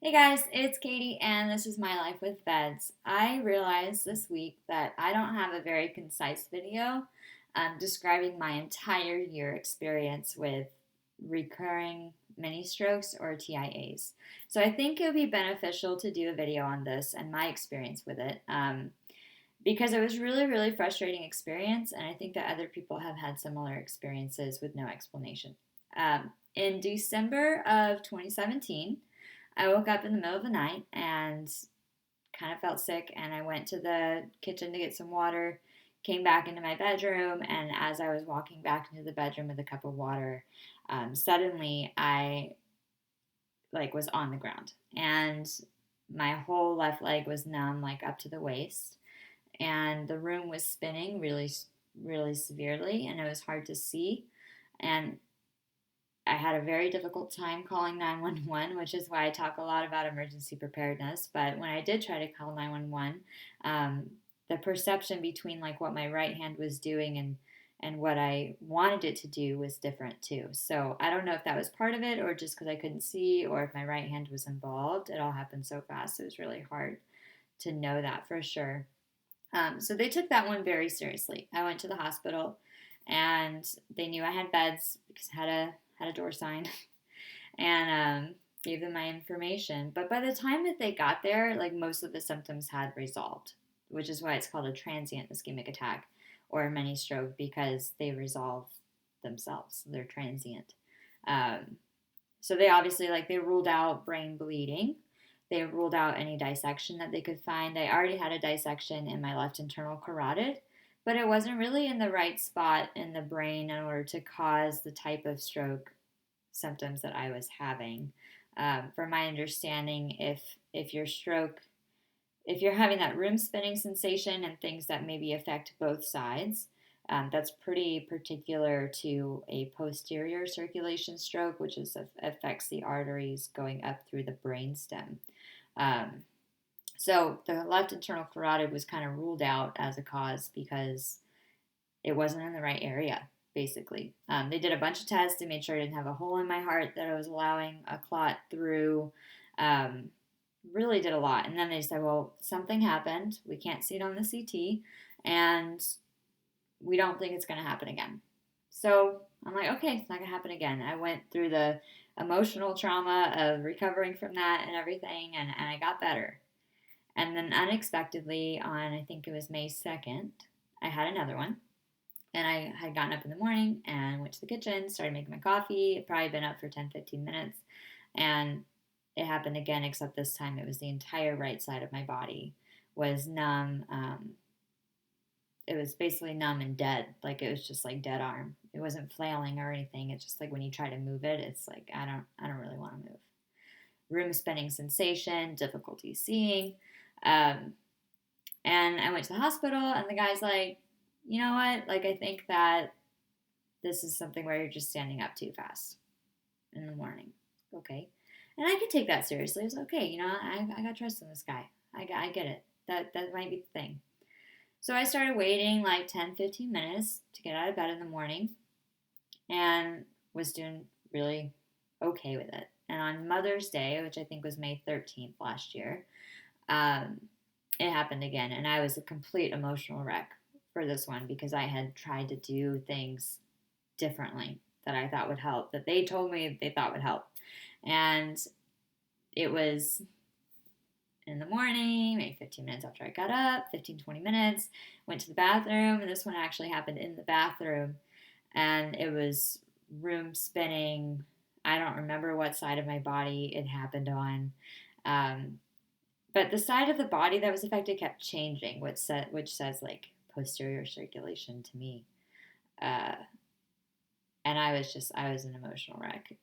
Hey guys, it's Katie, and this is my life with vEDS. I realized this week that I don't have a very concise video describing my entire year experience with recurring mini strokes or TIAs. So I think it would be beneficial to do a video on this and my experience with it because it was really frustrating experience, and I think that other people have had similar experiences with no explanation. In December of 2017, I woke up in the middle of the night and kind of felt sick, and I went to the kitchen to get some water, came back into my bedroom, and as I was walking back into the bedroom with a cup of water, suddenly I was on the ground, and my whole left leg was numb, like up to the waist, and the room was spinning really severely, and it was hard to see, and I had a very difficult time calling 911, which is why I talk a lot about emergency preparedness. But when I did try to call 911, the perception between like what my right hand was doing and what I wanted it to do was different too. So I don't know if that was part of it or just because I couldn't see or if my right hand was involved. It all happened so fast. It was really hard to know that for sure. So they took that one very seriously. I went to the hospital and they knew I had vEDS because I had a door sign and gave them my information. But by the time that they got there, like most of the symptoms had resolved, which is why it's called a transient ischemic attack or a mini stroke because they resolve themselves. They're transient. Um, so they obviously they ruled out brain bleeding. They ruled out any dissection that they could find. I already had a dissection in my left internal carotid, but it wasn't really in the right spot in the brain in order to cause the type of stroke symptoms that I was having. From my understanding, if your stroke, if you're having that room spinning sensation and things that maybe affect both sides, that's pretty particular to a posterior circulation stroke, which affects the arteries going up through the brainstem. Um, so the left internal carotid was kind of ruled out as a cause because it wasn't in the right area, basically. They did a bunch of tests. They made sure I didn't have a hole in my heart that I was allowing a clot through. Um, really did a lot. And then they said, well, something happened. We can't see it on the CT, and we don't think it's going to happen again. So I'm like, okay, it's not going to happen again. I went through the emotional trauma of recovering from that and everything, and I got better. And then unexpectedly, on I think it was May 2nd, I had another one. And I had gotten up in the morning and went to the kitchen, started making my coffee. I'd probably been up for 10, 15 minutes. And it happened again, except this time it was the entire right side of my body was numb. It was basically numb and dead. Like it was just like dead arm. It wasn't flailing or anything. It's just like when you try to move it, it's like I don't really want to move. Room spinning sensation, difficulty seeing. Um, and I went to the hospital, and the guy's like, you know what? Like, I think that this is something where you're just standing up too fast in the morning. Okay. And I could take that seriously. It's okay. I got trust in this guy. I get it. That might be the thing. So I started waiting like 10, 15 minutes to get out of bed in the morning and was doing really okay with it. And on Mother's Day, which I think was May 13th last year, um, it happened again. And I was a complete emotional wreck for this one because I had tried to do things differently that I thought would help, that they told me they thought would help. And it was in the morning, maybe 15 minutes after I got up, 15, 20 minutes, went to the bathroom, and this one actually happened in the bathroom. And it was room spinning. I don't remember what side of my body it happened on. But the side of the body that was affected kept changing, which says like posterior circulation to me. Uh, and I was an emotional wreck.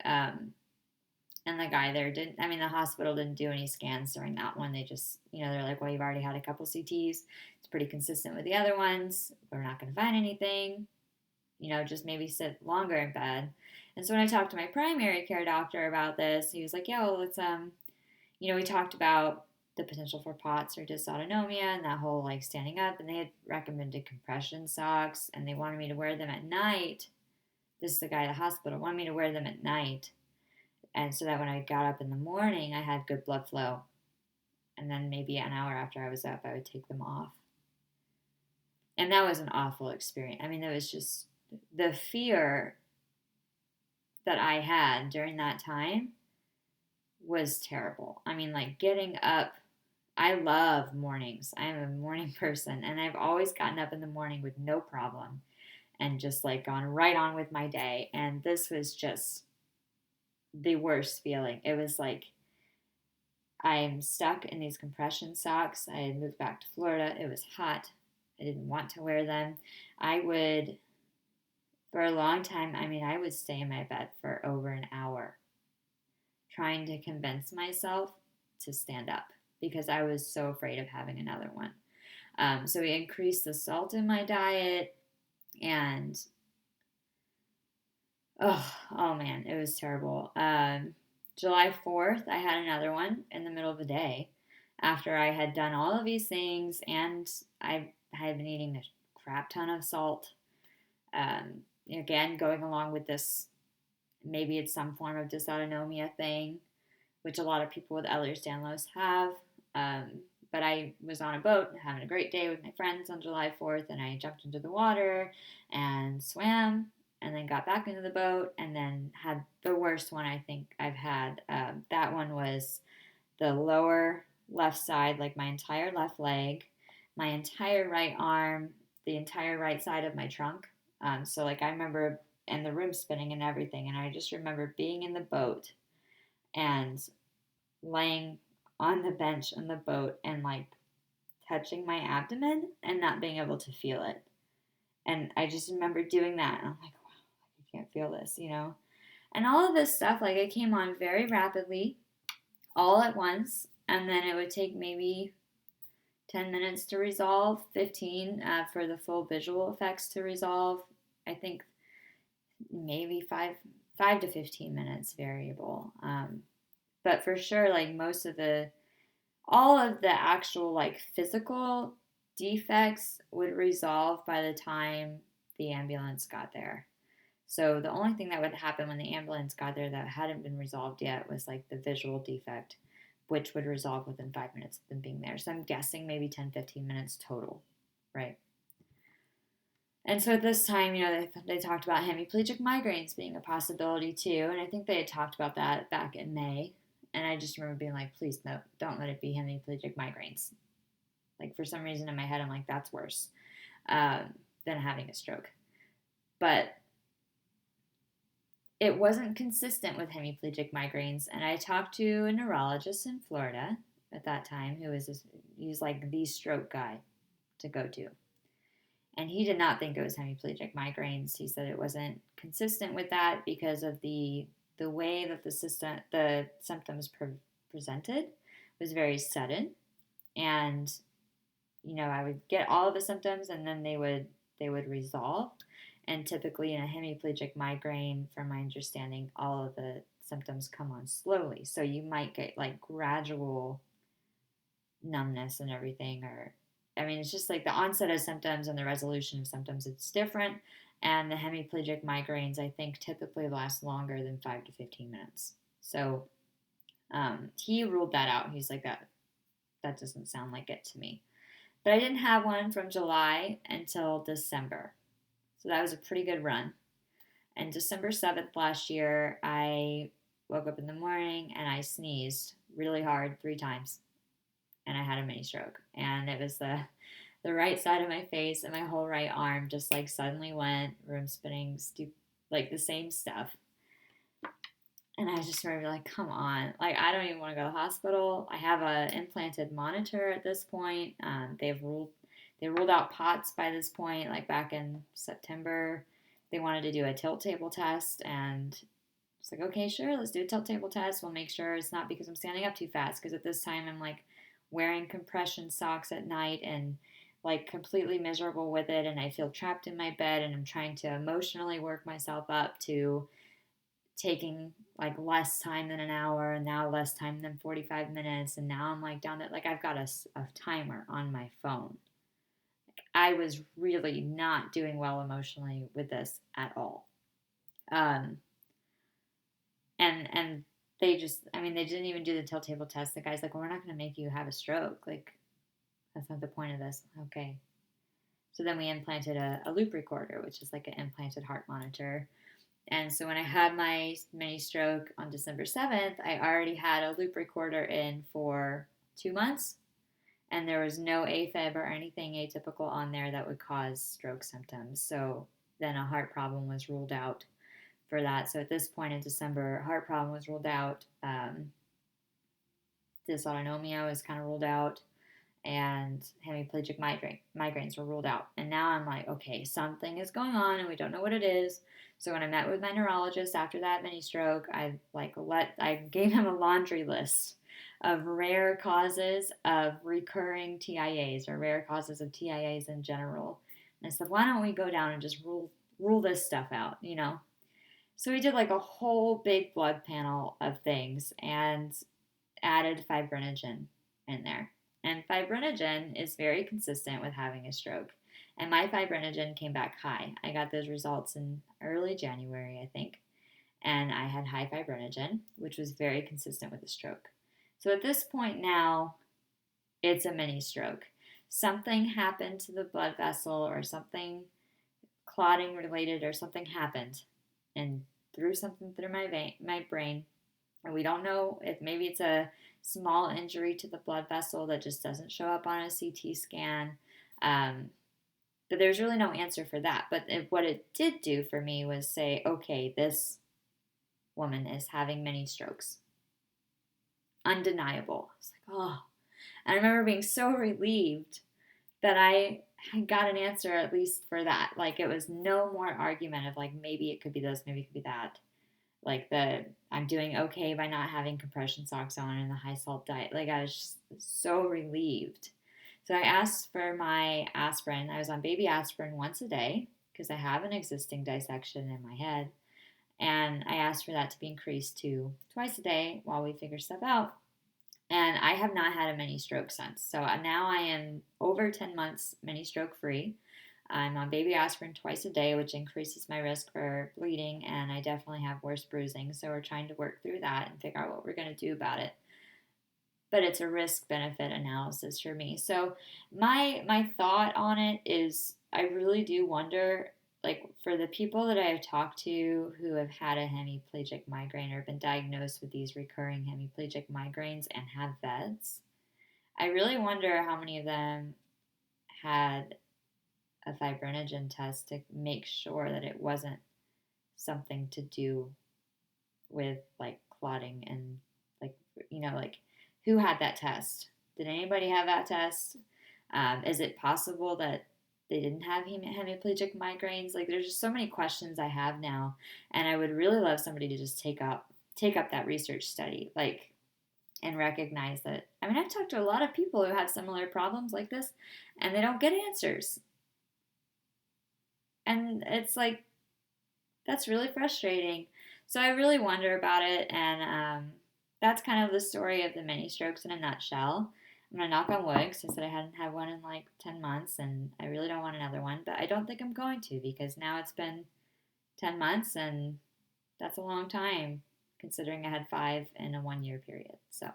And the guy there the hospital didn't do any scans during that one. They just, they're like, well, you've already had a couple CTs. It's pretty consistent with the other ones. We're not going to find anything. Just maybe sit longer in bed. And so when I talked to my primary care doctor about this, he was like, yeah, well, let's, we talked about the potential for POTS or dysautonomia and that whole like standing up. And they had recommended compression socks and they wanted me to wear them at night. This is the guy at the hospital, wanted me to wear them at night And so that when I got up in the morning, I had good blood flow. And then maybe an hour after I was up, I would take them off. And that was an awful experience. I mean, it was just the fear that I had during that time was terrible. I mean, like getting up, I love mornings. I'm a morning person, and I've always gotten up in the morning with no problem and just like gone right on with my day. And this was just the worst feeling. It was like I'm stuck in these compression socks. I had moved back to Florida. It was hot. I didn't want to wear them. I would, for a long time, I mean, I would stay in my bed for over an hour trying to convince myself to stand up because I was so afraid of having another one. So we increased the salt in my diet, and oh man, it was terrible. July 4th, I had another one in the middle of the day after I had done all of these things, and I had been eating a crap ton of salt. Again, going along with this, maybe it's some form of dysautonomia thing, which a lot of people with Ehlers-Danlos have. But I was on a boat having a great day with my friends on July 4th, and I jumped into the water and swam, and then got back into the boat, and then had the worst one I think I've had. That one was the lower left side, like my entire left leg, my entire right arm, the entire right side of my trunk. So like I remember, and the room spinning and everything, and I just remember being in the boat and laying on the bench in the boat and like touching my abdomen and not being able to feel it. And I just remember doing that, and I'm like, wow, I can't feel this, you know? And all of this stuff, like it came on very rapidly, all at once, and then it would take maybe 10 minutes to resolve, 15 for the full visual effects to resolve. I think maybe 5 to 15 minutes variable. But for sure, like all of the actual like physical defects would resolve by the time the ambulance got there. So the only thing that would happen when the ambulance got there that hadn't been resolved yet was like the visual defect, which would resolve within 5 minutes of them being there. So I'm guessing maybe 10-15 minutes total, right? And so at this time, you know, they talked about hemiplegic migraines being a possibility too. And I think they had talked about that back in May. And I just remember being like, please, no, don't let it be hemiplegic migraines. Like for some reason in my head, I'm like, that's worse than having a stroke. But it wasn't consistent with hemiplegic migraines. And I talked to a neurologist in Florida at that time who was he's like the stroke guy to go to. And he did not think it was hemiplegic migraines. He said it wasn't consistent with that because of the way that the symptoms presented was very sudden, and you know I would get all of the symptoms and then they would resolve. And typically in a hemiplegic migraine, from my understanding, all of the symptoms come on slowly. So you might get like gradual numbness and everything, or I mean, it's just like the onset of symptoms and the resolution of symptoms, it's different. And the hemiplegic migraines, I think, typically last longer than 5 to 15 minutes. So he ruled that out. He's like, that doesn't sound like it to me. But I didn't have one from July until December. So that was a pretty good run. And December 7th last year, I woke up in the morning and I sneezed really hard 3 times. And I had a mini stroke. And it was the right side of my face and my whole right arm just like suddenly went room spinning, like the same stuff. And I just remember like, come on, like I don't even want to go to the hospital. I have a implanted monitor at this point. They ruled out POTS by this point, like back in September. They wanted to do a tilt table test, and it's like, okay, sure, let's do a tilt table test. We'll make sure it's not because I'm standing up too fast, because at this time I'm like wearing compression socks at night and like completely miserable with it, and I feel trapped in my bed, and I'm trying to emotionally work myself up to taking like less time than an hour, and now less time than 45 minutes, and now I'm like down that, like I've got a timer on my phone. I was really not doing well emotionally with this at all. And they didn't even do the tilt table test. The guy's like, well, we're not going to make you have a stroke. Like, that's not the point of this. Okay. So then we implanted a loop recorder, which is like an implanted heart monitor. And so when I had my mini stroke on December 7th, I already had a loop recorder in for 2 months. And there was no AFib or anything atypical on there that would cause stroke symptoms. So then a heart problem was ruled out for that. So at this point in December, heart problem was ruled out. Dysautonomia was kind of ruled out, and hemiplegic migraines were ruled out. And now I'm like, okay, something is going on, and we don't know what it is. So when I met with my neurologist after that mini stroke, I gave him a laundry list of rare causes of recurring TIAs, or rare causes of TIAs in general. And I said, why don't we go down and just rule this stuff out, you know? So we did like a whole big blood panel of things and added fibrinogen in there. And fibrinogen is very consistent with having a stroke. And my fibrinogen came back high. I got those results in early January, I think. And I had high fibrinogen, which was very consistent with a stroke. So at this point now, it's a mini stroke. Something happened to the blood vessel, or something clotting related, or something happened and threw something through my brain. And we don't know if maybe it's a small injury to the blood vessel that just doesn't show up on a CT scan. But there's really no answer for that. But what it did do for me was say, okay, this woman is having many strokes. Undeniable. I was like, oh. And I remember being so relieved that I got an answer at least for that. Like, it was no more argument of like, maybe it could be this, maybe it could be that. Like, I'm doing okay by not having compression socks on and the high salt diet. Like, I was just so relieved. So I asked for my aspirin. I was on baby aspirin once a day because I have an existing dissection in my head. And I asked for that to be increased to twice a day while we figure stuff out. And I have not had a mini stroke since. So now I am over 10 months mini stroke free. I'm on baby aspirin twice a day, which increases my risk for bleeding, and I definitely have worse bruising. So we're trying to work through that and figure out what we're going to do about it. But it's a risk-benefit analysis for me. So my thought on it is, I really do wonder, like, for the people that I have talked to who have had a hemiplegic migraine or been diagnosed with these recurring hemiplegic migraines and have vEDS, I really wonder how many of them had a fibrinogen test to make sure that it wasn't something to do with like clotting and like, like, who had that test? Did anybody have that test? Is it possible that they didn't have hemiplegic migraines? Like, there's just so many questions I have now, and I would really love somebody to just take up that research study, like, and recognize that. I mean, I've talked to a lot of people who have similar problems like this, and they don't get answers. And it's like, that's really frustrating. So I really wonder about it, and that's kind of the story of the mini strokes in a nutshell. I'm going to knock on wood because I said I hadn't had one in like 10 months, and I really don't want another one, but I don't think I'm going to, because now it's been 10 months, and that's a long time considering I had 5 in a 1-year period. So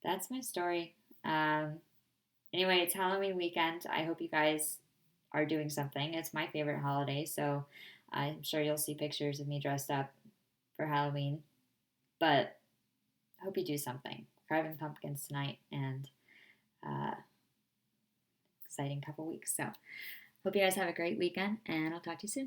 that's my story. Anyway, it's Halloween weekend. I hope you guys are doing something. It's my favorite holiday, so I'm sure you'll see pictures of me dressed up for Halloween. But I hope you do something. Carving pumpkins tonight, and exciting couple weeks. So hope you guys have a great weekend, and I'll talk to you soon.